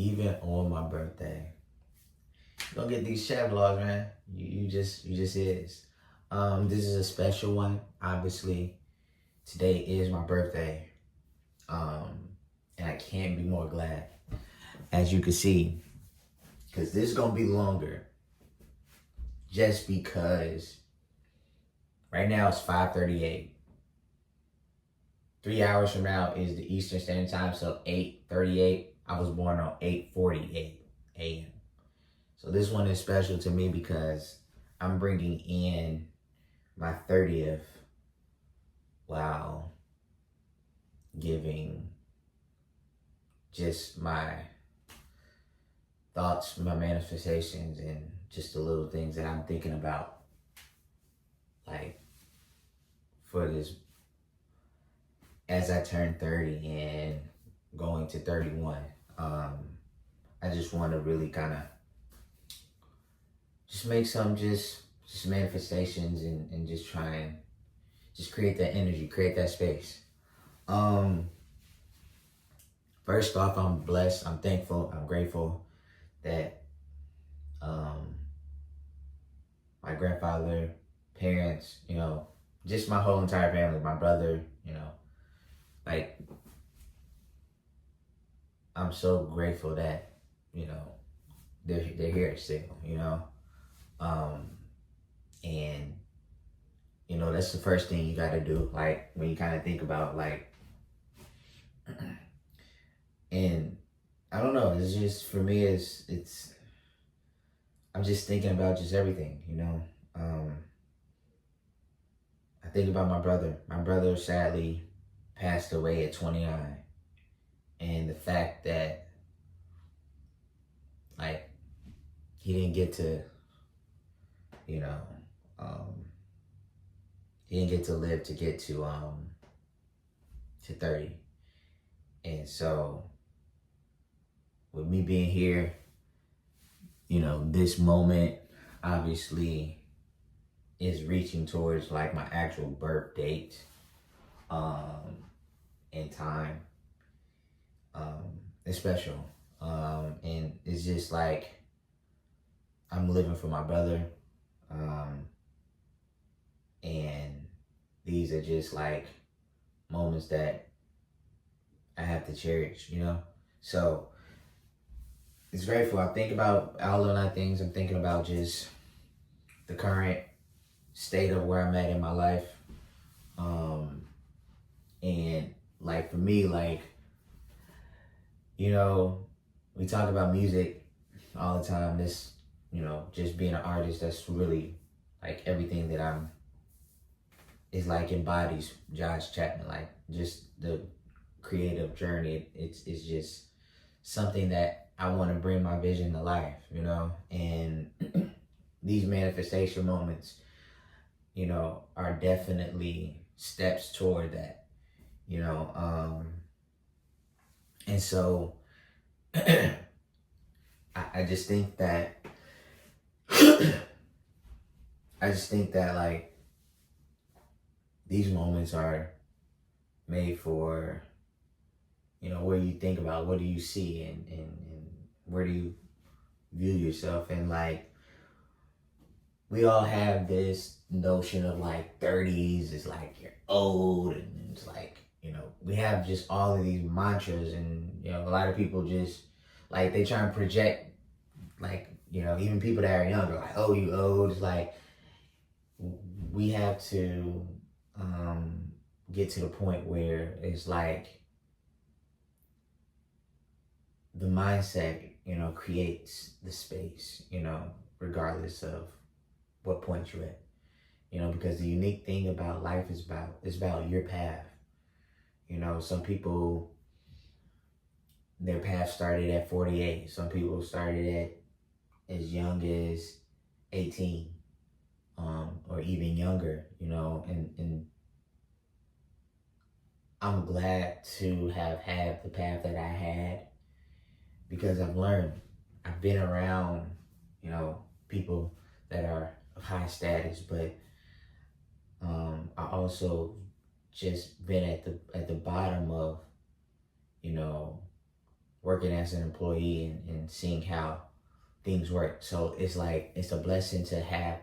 even on my birthday. You don't get these chat vlogs, man. You just is. This is a special one. Obviously, today is my birthday. And I can't be more glad. As you can see, because this is gonna be longer. Just because right now it's 5:38. 3 hours from now is the Eastern Standard Time, so 8:38. I was born on 8:48 a.m. So this one is special to me because I'm bringing in my 30th while giving just my thoughts, my manifestations, and just the little things that I'm thinking about, like, for this, as I turn 30 and going to 31. I just want to really kind of just make some just manifestations and just try and just create that energy, create that space. First off, I'm blessed, I'm thankful, I'm grateful that my grandfather, parents, just my whole entire family, my brother, like, I'm so grateful that, they're here still, and, that's the first thing you got to do, like, when you kind of think about, like, and I don't know, it's just, for me, it's I'm just thinking about just everything, I think about my brother. My brother sadly passed away at 29. And the fact that, like, he didn't get to, he didn't get to live to get to 30. And so, with me being here, this moment obviously is reaching towards, like, my actual birth date and time. It's special. And it's just like I'm living for my brother. And these are just like moments that I have to cherish, So it's grateful. I think about all of that things. I'm thinking about just the current state of where I'm at in my life. And like for me, like, we talk about music all the time. This, just being an artist, that's really like everything that I'm, is like embodies Josh Chapman, like just the creative journey. It's just something that I want to bring my vision to life, and these manifestation moments, are definitely steps toward that, and so I just think that like these moments are made for, where you think about what do you see and where do you view yourself. And like, we all have this notion of like 30s is like you're old, and it's like, we have just all of these mantras, and a lot of people just like they try and project, like, even people that are younger, like, oh, you old. It's like we have to get to the point where it's like the mindset, creates the space, regardless of what point you're at, because the unique thing about life is about your path. Some people, their path started at 48. Some people started at as young as 18, or even younger, and I'm glad to have had the path that I had, because I've learned, I've been around, people that are of high status, but I also just been at the bottom of, working as an employee and seeing how things work. So it's like, it's a blessing to have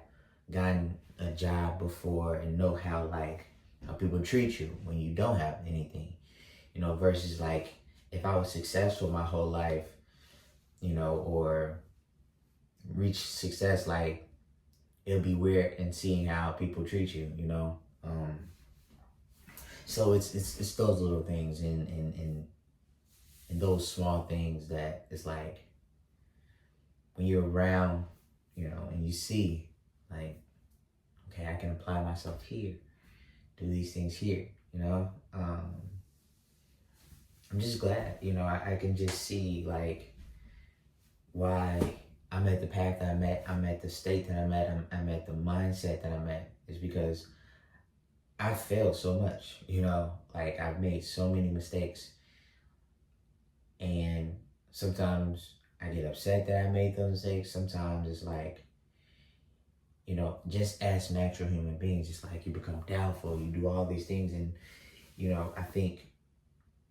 gotten a job before and know how, like, how people treat you when you don't have anything, you know, versus like if I was successful my whole life, you know, or reach success, like it'll be weird and seeing how people treat you, you know. So it's those little things and those small things that it's like when you're around, you know, and you see like, okay, I can apply myself here, do these things here, you know. I'm just glad, you know, I can just see like why I'm at the path that I'm at the state that I'm at the mindset that I'm at, is because I failed so much, you know, like I've made so many mistakes, and sometimes I get upset that I made those mistakes. Sometimes it's like, you know, just as natural human beings, it's like you become doubtful, you do all these things, and, you know, I think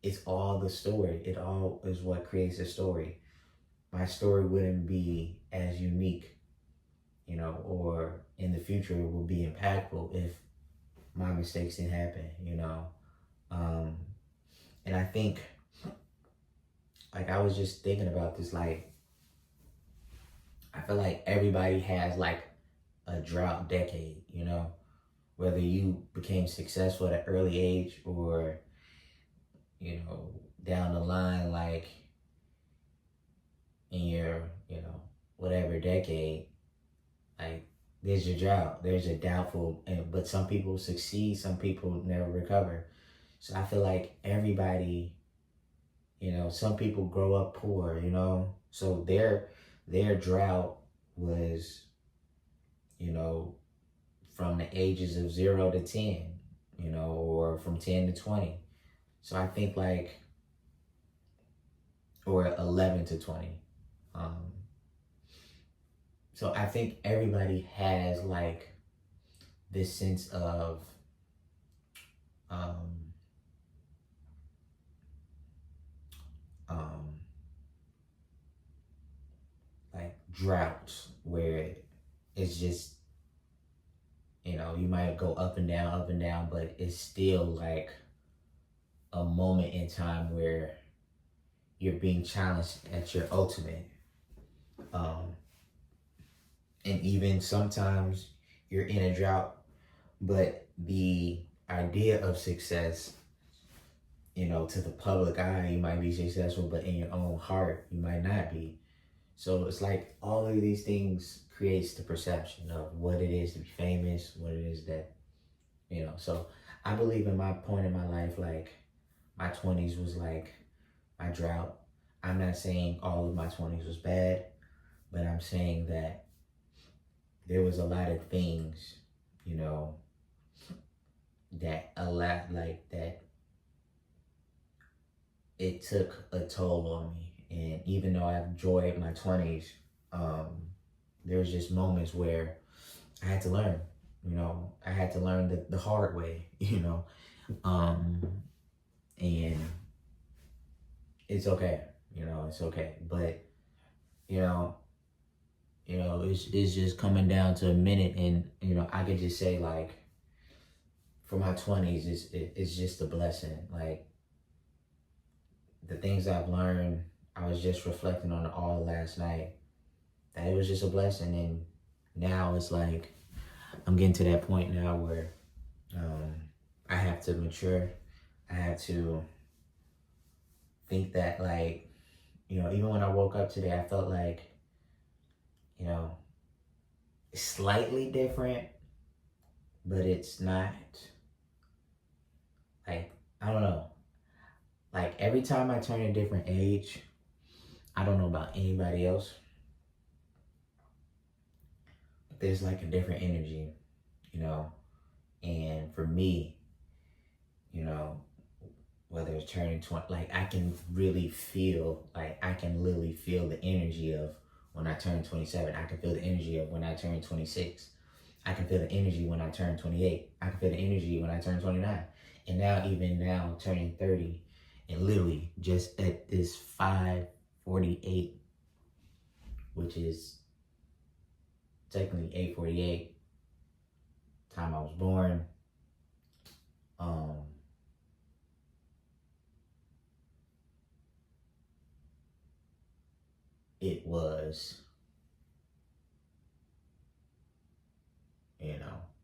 it's all the story. It all is what creates a story. My story wouldn't be as unique, you know, or in the future it will be impactful if my mistakes didn't happen, you know. And I think, like, I was just thinking about this, like, I feel like everybody has like a drought decade, you know, whether you became successful at an early age or, you know, down the line, like in your, you know, whatever decade, like there's your drought, there's a doubtful, but some people succeed, some people never recover. So I feel like everybody, you know, some people grow up poor, you know, so their drought was, you know, from the ages of 0 to 10, you know, or from 10 to 20. So I think like, or 11 to 20. So I think everybody has like this sense of um, um, like droughts where it's just, you know, you might go up and down, but it's still like a moment in time where you're being challenged at your ultimate. Um, and even sometimes you're in a drought, but the idea of success, you know, to the public eye, you might be successful, but in your own heart, you might not be. So it's like all of these things creates the perception of what it is to be famous, what it is that, you know. So I believe in my point in my life, like my 20s was like my drought. I'm not saying all of my 20s was bad, but I'm saying that there was a lot of things, you know, that a lot like that it took a toll on me. And even though I've enjoyed my 20s, there's just moments where I had to learn, you know, I had to learn the hard way, you know, and it's okay, you know, it's okay. But, you know, it's just coming down to a minute, and, you know, I could just say like, for my 20s, it's just a blessing. Like, the things I've learned, I was just reflecting on it all last night, that it was just a blessing. And now it's like, I'm getting to that point now where I have to mature. I have to think that, like, you know, even when I woke up today, I felt like, you know, it's slightly different, but it's not. Like, I don't know. Like, every time I turn a different age, I don't know about anybody else, but there's like a different energy, you know. And for me, you know, whether it's turning 20, like I can really feel, like I can literally feel the energy of when I turn 27. I can feel the energy of when I turn 26. I can feel the energy when I turn 28. I can feel the energy when I turn 29. And now, even now, turning 30, And literally just at this 5:48, which is technically 8:48, time I was born, um, it was,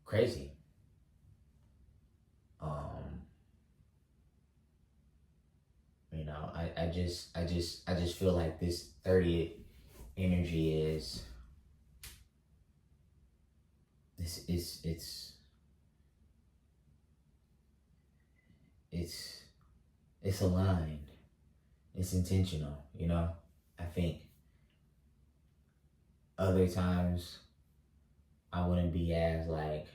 crazy. Um, I just feel like this 30th energy is it's it's aligned. It's intentional, I think other times I wouldn't be as like,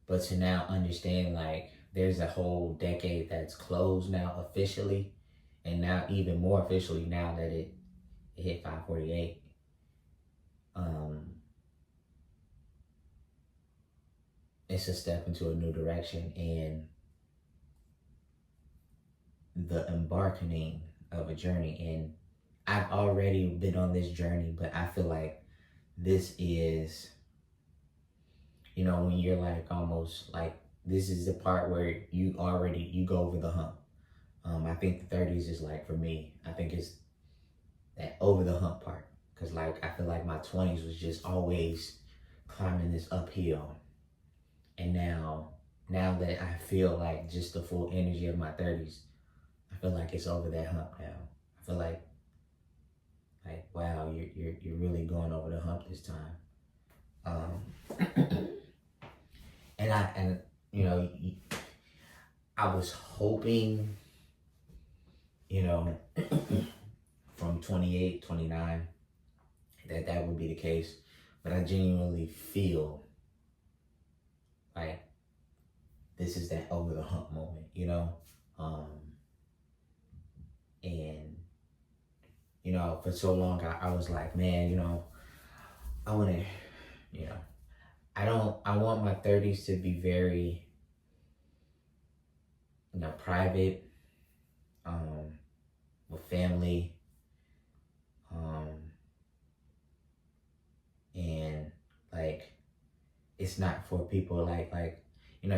but to now understand like there's a whole decade that's closed now officially, and now even more officially now that it hit 5:48. It's a step into a new direction, and the embarking of a journey. And I've already been on this journey, but I feel like this is, when you're like almost like this is the part where you go over the hump. I think the 30s is like, for me, I think it's that over the hump part. Cause like I feel like my 20s was just always climbing this uphill, and now that I feel like just the full energy of my 30s, I feel like it's over that hump now. I feel like wow, you're really going over the hump this time. Um, and I was hoping, from 28, 29, that would be the case, but I genuinely feel like this is that over the hump moment, um, and for so long I was like, man, I want to, you know, I want my 30s to be very, private, with family, um, and like, it's not for people at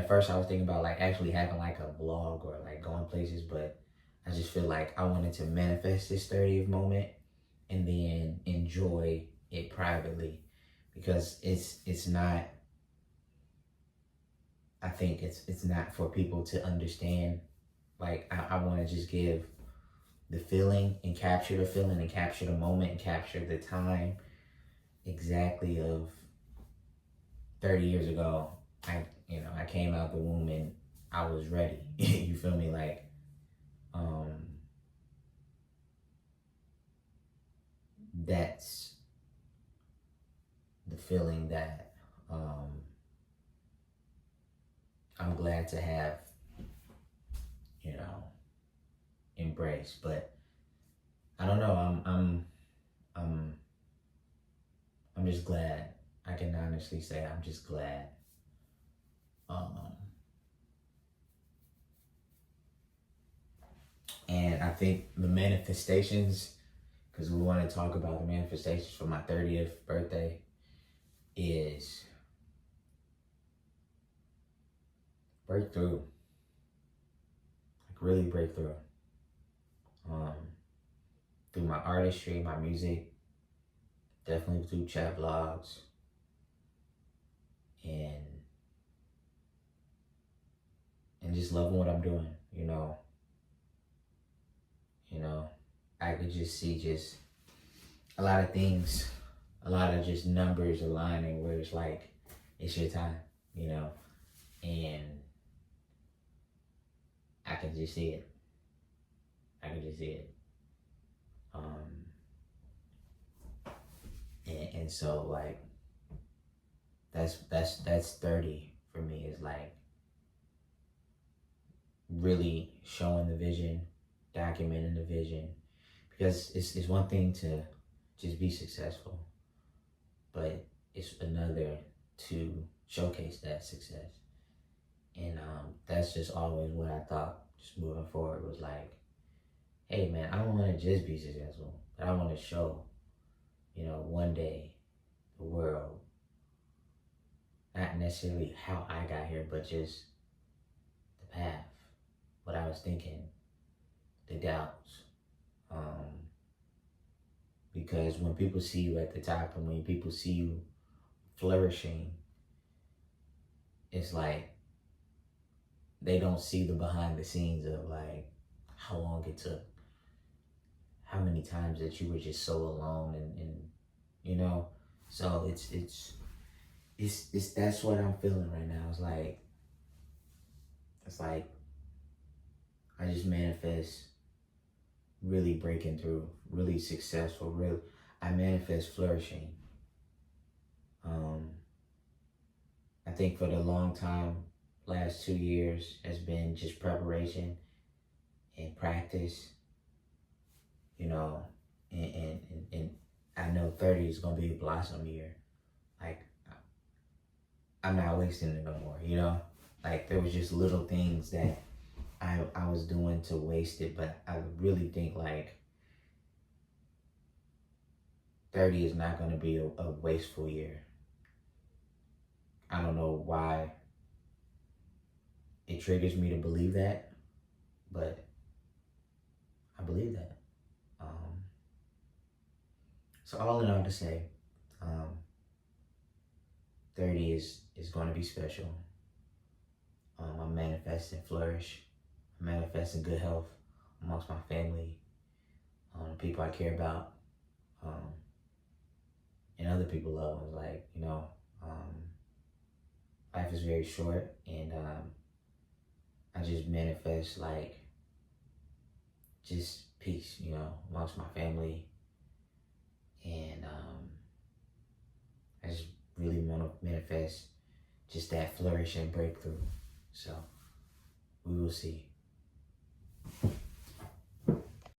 first I was thinking about like actually having like a vlog or like going places, but I just feel like I wanted to manifest this 30th moment and then enjoy it privately, because it's not, I think it's not for people to understand. Like I want to just give the feeling and capture the feeling and capture the moment and capture the time exactly of 30 years ago. I came out the womb and I was ready. You feel me? Like, that's the feeling that I'm glad to have, you know, embraced. But I don't know. I'm I'm just glad. I can honestly say I'm just glad. Um, and I think the manifestations, because we want to talk about the manifestations for my 30th birthday, is breakthrough. Like really breakthrough. Um, through my artistry, my music, definitely through chat vlogs, and just loving what I'm doing, you know. I could just see just a lot of things, a lot of just numbers aligning where it's like it's your time, and I can just see it. I can just see it. And so like that's 30 for me, is like really showing the vision, documenting the vision, because it's one thing to just be successful, but it's another to showcase that success. And that's just always what I thought just moving forward was like, hey man, I don't want to just be successful, but I want to show, one day the world, not necessarily how I got here, but just the path, what I was thinking, the doubts. Because when people see you at the top and when people see you flourishing, it's like they don't see the behind the scenes of like how long it took, how many times that you were just so alone and so it's that's what I'm feeling right now. It's like I just manifest really breaking through, really successful, really I manifest flourishing. I think for the long time, last 2 years has been just preparation and practice, you know, and I know 30 is gonna be a blossom year. Like I'm not wasting it no more. Like there was just little things that I was doing to waste it, but I really think like 30 is not gonna be a wasteful year. I don't know why it triggers me to believe that, but I believe that. So all in all to say, 30 is going to be special. I'm manifesting flourish. I'm manifesting good health amongst my family, the people I care about, and other people love. Like, life is very short, and I just manifest like just peace, amongst my family, and I just really want to manifest just that flourish and breakthrough. So we will see.